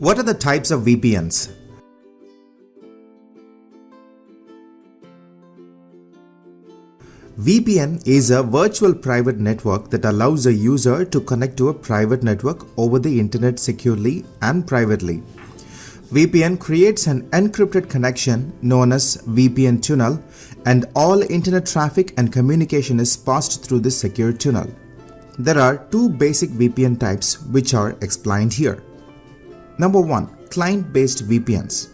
What are the types of VPNs? VPN is a virtual private network that allows a user to connect to a private network over the internet securely and privately. VPN creates an encrypted connection known as VPN tunnel, and all internet traffic and communication is passed through this secure tunnel. There are two basic VPN types which are explained here. Number 1, client-based VPNs,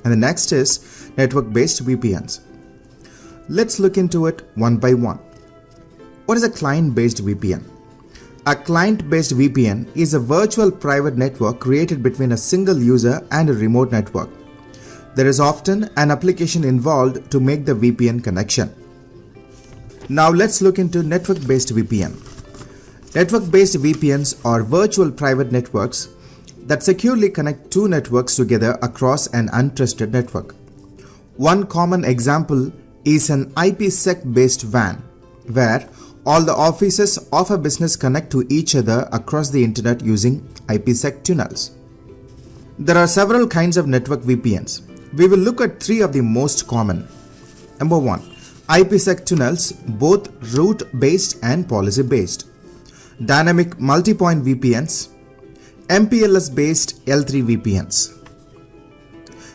and the next is network-based VPNs. Let's look into it one by one. What is a client-based VPN? A client-based VPN is a virtual private network created between a single user and a remote network. There is often an application involved to make the VPN connection. Now let's look into network-based VPN. Network-based VPNs are virtual private networks that securely connect two networks together across an untrusted network. One common example is an IPSec-based WAN, where all the offices of a business connect to each other across the internet using IPSec tunnels. There are several kinds of network VPNs. We will look at three of the most common. Number 1, IPSec tunnels, both route-based and policy-based. Dynamic multipoint VPNs, MPLS-based L3 VPNs.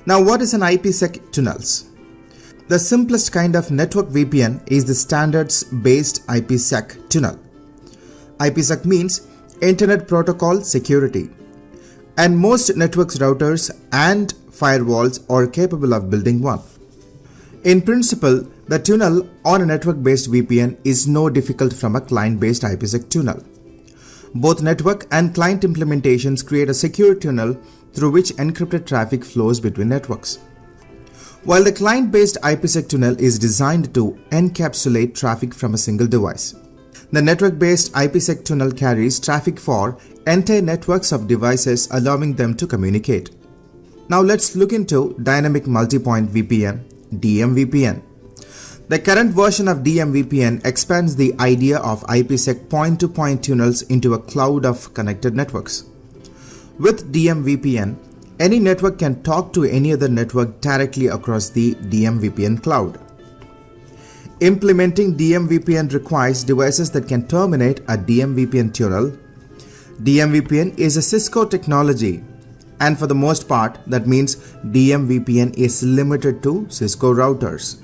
Now, what is an IPSec tunnels? The simplest kind of network VPN is the standards-based IPSec tunnel. IPSec means Internet Protocol Security, and most networks routers and firewalls are capable of building one. In principle, the tunnel on a network-based VPN is no difficult from a client-based IPSec tunnel. Both network and client implementations create a secure tunnel through which encrypted traffic flows between networks. While the client-based IPSec tunnel is designed to encapsulate traffic from a single device, the network-based IPSec tunnel carries traffic for entire networks of devices, allowing them to communicate. Now let's look into Dynamic Multipoint VPN, DMVPN. The current version of DMVPN expands the idea of IPSec point-to-point tunnels into a cloud of connected networks. With DMVPN, any network can talk to any other network directly across the DMVPN cloud. Implementing DMVPN requires devices that can terminate a DMVPN tunnel. DMVPN is a Cisco technology, and for the most part, that means DMVPN is limited to Cisco routers.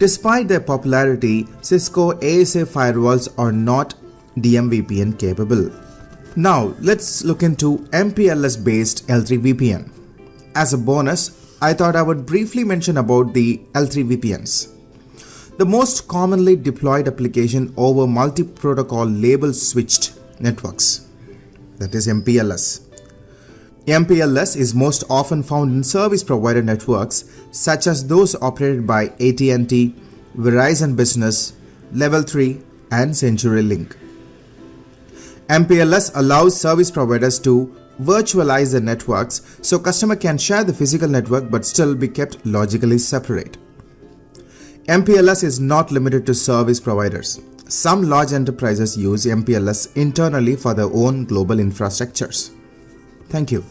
Despite their popularity, Cisco ASA firewalls are not DMVPN capable. Now let's look into MPLS based L3 VPN. As a bonus, I thought I would briefly mention about the L3 VPNs. The most commonly deployed application over multi-protocol label switched networks, that is MPLS. MPLS is most often found in service provider networks such as those operated by AT&T, Verizon Business, Level 3 and CenturyLink. MPLS allows service providers to virtualize their networks so customer can share the physical network but still be kept logically separate. MPLS is not limited to service providers. Some large enterprises use MPLS internally for their own global infrastructures. Thank you.